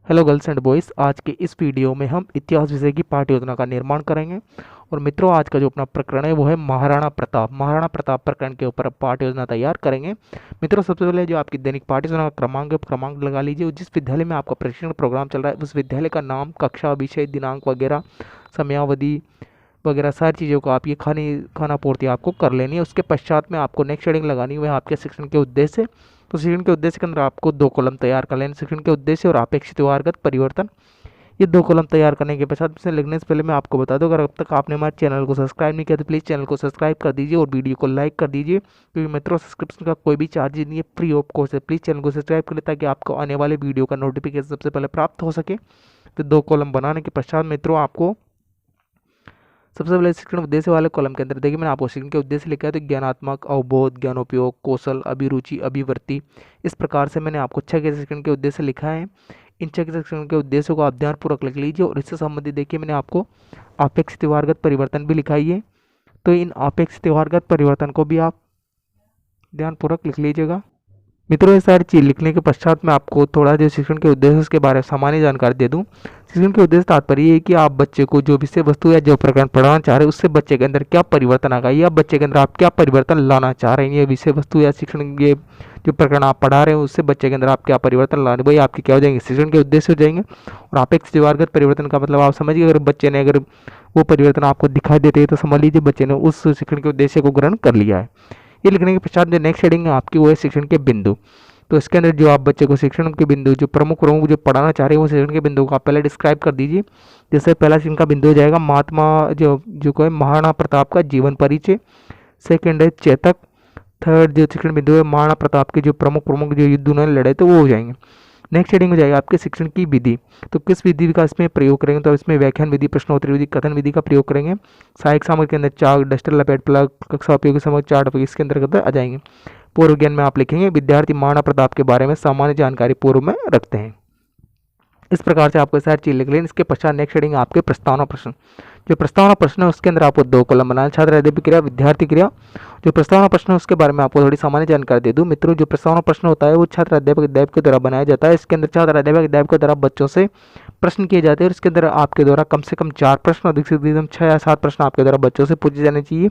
Hello girls and boys, आज के इस वीडियो में हम इतिहास विषय की पाठ्य योजना का निर्माण करेंगे। और मित्रों, आज का जो अपना प्रकरण है वो है महाराणा प्रताप प्रकरण के ऊपर पाठ्य योजना तैयार करेंगे। मित्रों, सबसे पहले जो आपकी दैनिक पाठ्य योजना का क्रमांक है, क्रमांक लगा लीजिए और जिस विद्यालय में आपका प्रशिक्षण प्रोग्राम चल रहा है उस विद्यालय का नाम, कक्षा, विषय, दिनांक वगैरह, समयावधि वगैरह सारी चीज़ों को आप ये खाना पूर्ति आपको कर लेनी है। उसके पश्चात में आपको नेक्स्ट हेडिंग लगानी है, वह आपके शिक्षण के उद्देश्य। तो शिक्षण के उद्देश्य के अंदर आपको 2 कॉलम तैयार कर लेना, शिक्षण के उद्देश्य और अपेक्षित व्यवहारगत परिवर्तन। ये 2 कॉलम तैयार करने के पश्चात इसे लिखने से पहले मैं आपको बता दूं, अगर अब तक आपने हमारे चैनल को सब्सक्राइब नहीं किया तो प्लीज़ चैनल को सब्सक्राइब कर दीजिए और वीडियो को लाइक कर दीजिए, क्योंकि मित्रों सब्सक्रिप्शन का कोई भी चार्ज नहीं है, फ्री ऑफ कॉस्ट है। प्लीज़ चैनल को सब्सक्राइब कर ले ताकि आपको आने वाले वीडियो का नोटिफिकेशन सबसे पहले प्राप्त हो सके। तो 2 कॉलम बनाने के पश्चात मित्रों आपको सबसे पहले शिक्षण उद्देश्य वाले कॉलम के अंदर देखिए मैंने आपको शिक्षण के उद्देश्य लिखा है, तो ज्ञानात्मक, अवबोध, ज्ञानोपयोग, कौशल, अभिरुचि, अभिवृत्ति, इस प्रकार से मैंने आपको 6 के शिक्षण के उद्देश्य लिखा है। इन 6 के शिक्षण के उद्देश्यों को आप ध्यानपूर्वक लिख लीजिए और इससे संबंधित देखिए मैंने आपको अपेक्षित व्यवहारगत परिवर्तन भी लिखाई है। तो इन अपेक्षित व्यवहारगत परिवर्तन को भी आप ध्यानपूर्वक लिख लीजिएगा। मित्रों, ये सारी चीज़ लिखने के पश्चात मैं आपको थोड़ा जो शिक्षण के उद्देश्य उसके बारे में सामान्य जानकारी दे दूं। शिक्षण के उद्देश्य तात्पर्य ये है कि आप बच्चे को जो विषय वस्तु या जो प्रकरण पढ़ाना चाह रहे हैं उससे बच्चे के अंदर क्या परिवर्तन आ गया या बच्चे के अंदर आप क्या परिवर्तन लाना चाह रहे हैं। ये विषय वस्तु या शिक्षण, ये जो प्रकरण आप पढ़ा रहे हैं उससे बच्चे के अंदर आप क्या परिवर्तन लाने, वही आपके क्या हो जाएंगे, शिक्षण के उद्देश्य हो जाएंगे। और अपेक्षित व्यवहारगत परिवर्तन का मतलब आप समझिए, अगर बच्चे ने अगर वो परिवर्तन आपको दिखाई देते हैं तो समझ लीजिए बच्चे ने उस शिक्षण के उद्देश्य को ग्रहण कर लिया है। ये लिखने के पश्चात जो नेक्स्ट हेडिंग है आपकी वो है शिक्षण के बिंदु। तो इसके अंदर जो आप बच्चे को शिक्षण के बिंदु, जो प्रमुख जो पढ़ाना चाह रहे हैं वो शिक्षण के बिंदु को आप पहले डिस्क्राइब कर दीजिए। जैसे पहला शिक्षण का बिंदु हो जाएगा महात्मा जो जो को है महाराणा प्रताप का जीवन परिचय। सेकंड है चेतक। थर्ड जो शिक्षण बिंदु है महाराणा प्रताप के जो प्रमुख जो युद्ध उन्होंने लड़े थे वो हो जाएंगे। नेक्स्ट हेडिंग हो जाएगा आपके शिक्षण की विधि। तो किस विधि का इसमें प्रयोग करेंगे, तो इसमें व्याख्यान विधि, प्रश्नोत्तरी विधि, कथन विधि का प्रयोग करेंगे। सहायक सामग्री के अंदर चाक, डस्टर, लपेट, प्लग, कक्षा उपयोगी सामग्री, चार्ट इसके अंतर्गत आ जाएंगे। पूर्व ज्ञान में आप लिखेंगे विद्यार्थी महाराणा प्रताप के बारे में सामान्य जानकारी पूर्व में रखते हैं। इस प्रकार से आपको सारी चीज लिख लें। इसके पश्चात नेक्स्ट हेडिंग आपके प्रस्तावना प्रश्न। जो प्रस्तावना प्रश्न है उसके अंदर आपको 2 कॉलम बनाना, छात्र अध्ययन क्रिया, विद्यार्थी क्रिया। जो प्रस्तावना प्रश्न है उसके बारे में आपको थोड़ी सामान्य जानकारी दे दूं। मित्रों, जो प्रस्तावना प्रश्न होता है वो छात्र अध्यापक के द्वारा बनाया जाता है। इसके अंदर छात्र अध्यापक के द्वारा बच्चों से प्रश्न किए जाते हैं और इसके अंदर आपके द्वारा कम से कम 4 प्रश्न, अधिक से अधिक 6 या 7 प्रश्न आपके द्वारा बच्चों से पूछे जाने चाहिए।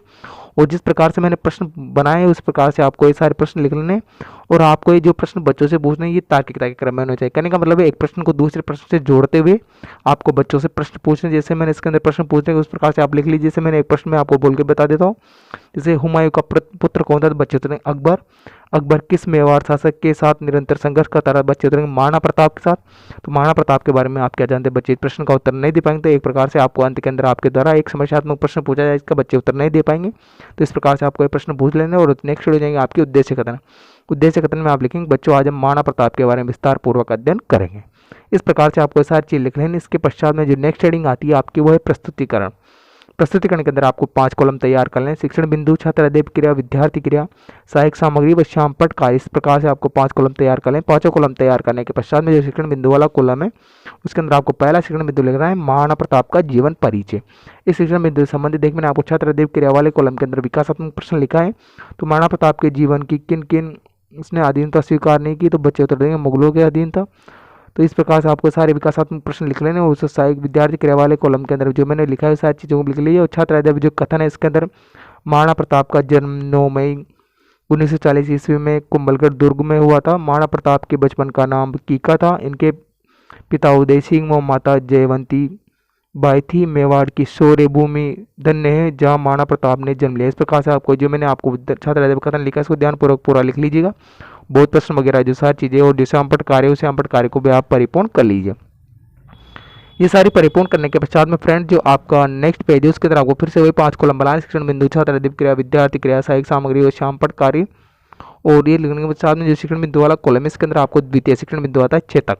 और जिस प्रकार से मैंने प्रश्न बनाए उस प्रकार से आपको ये सारे प्रश्न लिख लेने। और आपको ये जो प्रश्न बच्चों से पूछने ये तार्किकता के क्रम में होना चाहिए। कहने का मतलब है एक प्रश्न को दूसरे प्रश्न से जोड़ते हुए आपको बच्चों से प्रश्न पूछने। जैसे मैंने इसके अंदर प्रश्न पूछने उस प्रकार से आप लिख लीजिए। जैसे मैंने एक प्रश्न में आपको बोल के बता देता हूँ, जैसे हुमायूं का पुत्र कौन था, तो बच्चे उत्तरेंगे अकबर। अकबर किस मेवाड़ शासक के साथ निरंतर संघर्ष करता रहा, बच्चे उत्तरेंगे महाराणा प्रताप के साथ। तो महाराणा प्रताप के बारे में आप क्या जानते हैं, बच्चे प्रश्न का उत्तर नहीं दे पाएंगे। तो एक प्रकार से आपको अंत के अंदर आपके द्वारा एक समस्यात्मक प्रश्न पूछा जाए, इसका बच्चे उत्तर नहीं दे पाएंगे। तो इस प्रकार से आपको ये प्रश्न पूछ लेना। और नेक्स्ट हो जाएंगे आपके उद्देश्य कथन। उद्देश्य कथन में आप लिखेंगे बच्चों आज हम महाराणा प्रताप के बारे में विस्तार पूर्वक अध्ययन करेंगे। इस प्रकार से आपको सारी चीज लिख लेनी। इसके पश्चात में जो नेक्स्ट हेडिंग आती है आपकी वो है प्रस्तुतिकरण। प्रस्तुतिकरण के अंदर आपको 5 कॉलम तैयार कर लें। शिक्षण बिंदु, छात्र अध्ययन क्रिया, विद्यार्थी क्रिया, सहायक सामग्री व श्यामपट्ट कार्य। इस प्रकार से आपको 5 कॉलम तैयार कर लें। 5 कॉलम तैयार करने के पश्चात में जो शिक्षण बिंदु वाला कॉलम है उसके अंदर आपको पहला शिक्षण बिंदु लिखना है महाराणा प्रताप का जीवन परिचय। इस शिक्षण बिंदु से संबंधित देखिए मैंने आपको छात्र अध्ययन क्रिया वाले कॉलम के अंदर विकासात्मक प्रश्न लिखा है। तो महाराणा प्रताप के जीवन की किन किन उसने अधीनता स्वीकार नहीं की, तो बच्चे उत्तर देंगे मुगलों के अधीन था। तो इस प्रकार से आपको सारे विकासात्मक प्रश्न लिख लेने। और उस सहायक विद्यार्थी क्रिया वाले कॉलम के अंदर जो मैंने लिखा है सारी चीज़ों को लिख लीजिए। और छात्र अध्ययन जो कथन है इसके अंदर महाराणा प्रताप का जन्म 9 मई 1940 ईस्वी में कुंभलगढ़ दुर्ग में हुआ था। महाराणा प्रताप के बचपन का नाम कीका था। इनके पिता उदय सिंह व माता जयवंती बाई थी। मेवाड़ की शौर्य भूमि धन्य है जहाँ महाराणा प्रताप ने जन्म लिया। इस प्रकार से आपको जो मैंने आपको छात्र अध्ययन कथन लिखा है इसको ध्यानपूर्वक पूरा लिख लीजिएगा। बहुत प्रश्न वगैरह जो सारी चीज़ें और जो श्यामपट्ट कार्य उस श्यामपट्ट कार्य को भी आप परिपूर्ण कर लीजिए। ये सारी परिपूर्ण करने के पश्चात में फ्रेंड जो आपका नेक्स्ट पेज है उसके अंदर आपको फिर से वही 5 कॉलम बनाए। शिक्षण बिंदु, छात्र अध्ययन क्रिया, विद्यार्थी क्रिया, सहायक सामग्री और श्यामपट्ट कार्य। और ये लिखने के पश्चात में जो शिक्षण बिंदु वाला कॉलम है इसके अंदर आपको द्वितीय शिक्षण बिंदु आता है चेतक।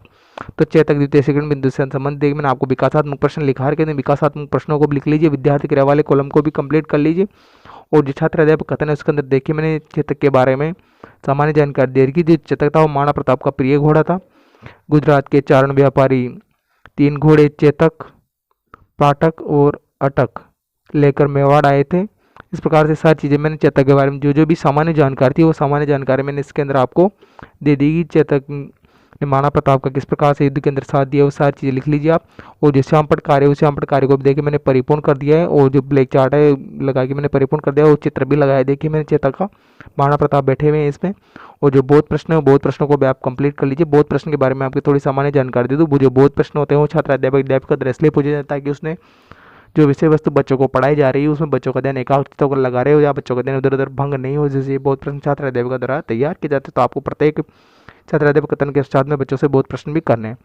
तो चेतक द्वितीय शिक्षण बिंदु से संबंधित मैंने आपको विकासात्मक प्रश्न लिखा है। विकासात्मक प्रश्नों को भी लिख लीजिए। विद्यार्थी क्रिया वाले कॉलम को भी कंप्लीट कर लीजिए। और जो छात्र अध्यापक कथन है उसके अंदर देखिए मैंने चेतक के बारे में सामान्य जानकारी दे रखी। जो चेतक था वो महाराणा प्रताप का प्रिय घोड़ा था। गुजरात के चारण व्यापारी 3 घोड़े चेतक, पाठक और अटक लेकर मेवाड़ आए थे। इस प्रकार से सारी चीज़ें मैंने चेतक के बारे में जो जो भी सामान्य जानकारी थी वो सामान्य जानकारी मैंने इसके अंदर आपको दे दी। चेतक ने महाराणा प्रताप का किस प्रकार से युद्ध के अंदर साथ दिया, वो सारी चीज़ें लिख लीजिए आप। और जो श्यामपट कार्य है, उस श्यामपट कार्य को भी देखिए मैंने परिपूर्ण कर दिया है, और जो ब्लैक चार्ट है लगा के मैंने परिपूर्ण कर दिया है, और चित्र भी लगाया देखिए मैंने चित्र का, महाराणा प्रताप बैठे हुए हैं इसमें। और जो बोध प्रश्न है, बोध प्रश्नों को भी आप कंप्लीट कर लीजिए। बोध प्रश्न के बारे में आपकी थोड़ी सामान्य जानकारी दे दूँ। वो जो बोध प्रश्न होते हैं वो छात्र अध्यापक का दृष्टि इसलिए पूछे जाता है कि उसने जो विषय वस्तु बच्चों को पढ़ाई जा रही है उसमें बच्चों का ध्यान एकाग्रता को लगा रहे हो, या बच्चों का ध्यान इधर उधर भंग नहीं हो, जैसे ये बहुत प्रश्न छात्र अध्यापक द्वारा तैयार किए जाते हैं। तो आपको प्रत्येक छात्र अध्यापक कथन के पश्चात में बच्चों से बहुत प्रश्न भी करने हैं।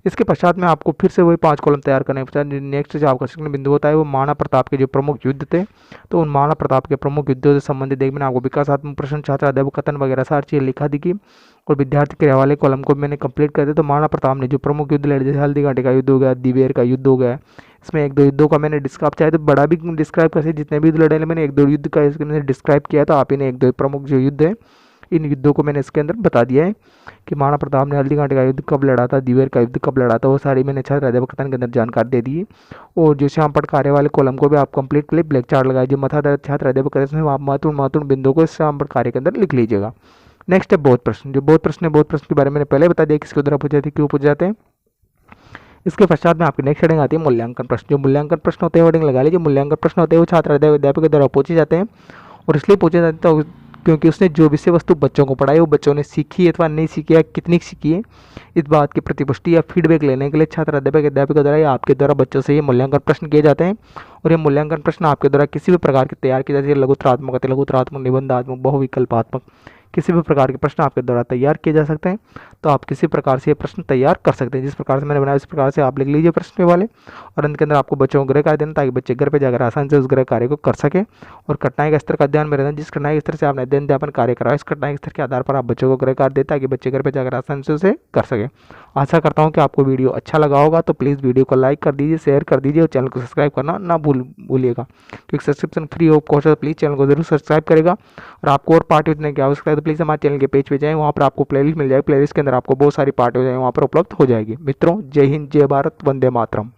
इसके पश्चात में आपको फिर से वही 5 कॉलम तैयार करने के पश्चात नेक्स्ट जो आपका शिक्षण बिंदु होता है वो महाराणा प्रताप के जो प्रमुख युद्ध थे, तो उन महाराणा प्रताप के प्रमुख युद्धों से संबंधित मैंने आपको विकासात्मक प्रश्न, छात्र अध्यापक कथन वगैरह सारी चीज़ें लिखा दी की, और विद्यार्थी के हवाले कॉलम को मैंने कंप्लीट कर दिया। तो महाराणा प्रताप ने जो प्रमुख युद्ध लड़े, जैसे हल्दी घाटी का युद्ध हो गया, दिवेर का युद्ध हो गया, इसमें 1-2 युद्धों का मैंने डिस्क्राइब, चाहे तो बड़ा भी डिस्क्राइब कर सकते, जितने भी युद्ध लड़े मैंने 1-2 युद्ध का इसके अंदर डिस्क्राइब किया, तो आप इन्हें 1-2 प्रमुख जो युद्ध है इन युद्धों को मैंने इसके अंदर बता दिया है कि महाराणा प्रताप ने हल्दी घाटी का युद्ध कब लड़ा था, दिवेर का युद्ध कब लड़ा था, वो सारी मैंने छात्र अध्यापक कथन के अंदर जानकारी दे दी है। और जो श्यामपट कार्य वाले कॉलम को भी आप कंप्लीट कर लिए, ब्लैक चार्ट लगाए, जो मथा छात्र अध्यापक कथन में आप महत्वपूर्ण बिंदुओं को श्यामपट कार्य के अंदर लिख लीजिएगा। नेक्स्ट है बोध प्रश्न। जो बोध प्रश्न है, बोध प्रश्न के बारे में मैंने पहले बता दिया किसके द्वारा पूछे जाते हैं, क्यों पूछे जाते हैं। इसके पश्चात में आपकी नेक्स्ट हेडिंग आती है मूल्यांकन प्रश्न। जो मूल्यांकन प्रश्न होते हैं हेडिंग लगा लीजिए। मूल्यांकन प्रश्न होते हैं वो छात्र अध्यापक के द्वारा पूछे जाते हैं, और इसलिए पूछे जाते हैं क्योंकि उसने जो विषय वस्तु बच्चों को पढ़ाई वो बच्चों ने सीखी है अथवा नहीं सीखी है, कितनी सीखी है, इस बात की प्रतिपुष्टि या फीडबैक लेने के लिए छात्र अध्यापक द्वारा या आपके द्वारा बच्चों से ये मूल्यांकन प्रश्न किए जाते हैं। और ये मूल्यांकन प्रश्न आपके द्वारा किसी भी प्रकार के तैयार किए जाते हैं, लघुत्तरात्मक, अति लघुत्तरात्मक, निबंधात्मक, बहुविकल्पात्मक, किसी भी प्रकार के प्रश्न आपके द्वारा तैयार किए जा सकते हैं। तो आप किसी प्रकार से ये प्रश्न तैयार कर सकते हैं, जिस प्रकार से मैंने बनाया उस प्रकार से आप लिख लीजिए प्रश्न वाले। और अंत के अंदर आपको बच्चों को गृह कार्य देना, ताकि बच्चे घर पे जाकर आसानी से उस गृह कार्य को कर सकें। और कठिनाई का स्तर का ध्यान में रहना, जिस कठिनाई के स्तर से आपने अध्ययन अध्यापन कार्य कराया, इस कठिनाई के स्तर के आधार पर आप बच्चों को गृह कार्य दें, ताकि बच्चे घर पे जाकर आसानी से उसे कर सकें। आशा करता हूँ कि आपको वीडियो अच्छा लगा होगा, तो प्लीज़ वीडियो को लाइक कर दीजिए, शेयर कर दीजिए, और चैनल को सब्सक्राइब करना ना भूलिएगा, क्योंकि सब्सक्रिप्शन फ्री हो कोर्स, प्लीज़ चैनल को जरूर सब्सक्राइब करेगा। और आपको और पार्ट विज़न की आवश्यकता है तो प्लीज़ हमारे चैनल के पेज पे जाएं, वहाँ पर आपको प्लेलिस्ट मिल जाएगी, प्लेलिस्ट के अंदर आपको बहुत सारी पार्ट हो जाएंगे, वहाँ पर उपलब्ध हो जाएगी। मित्रों, जय हिंद, जय भारत, वंदे मातरम।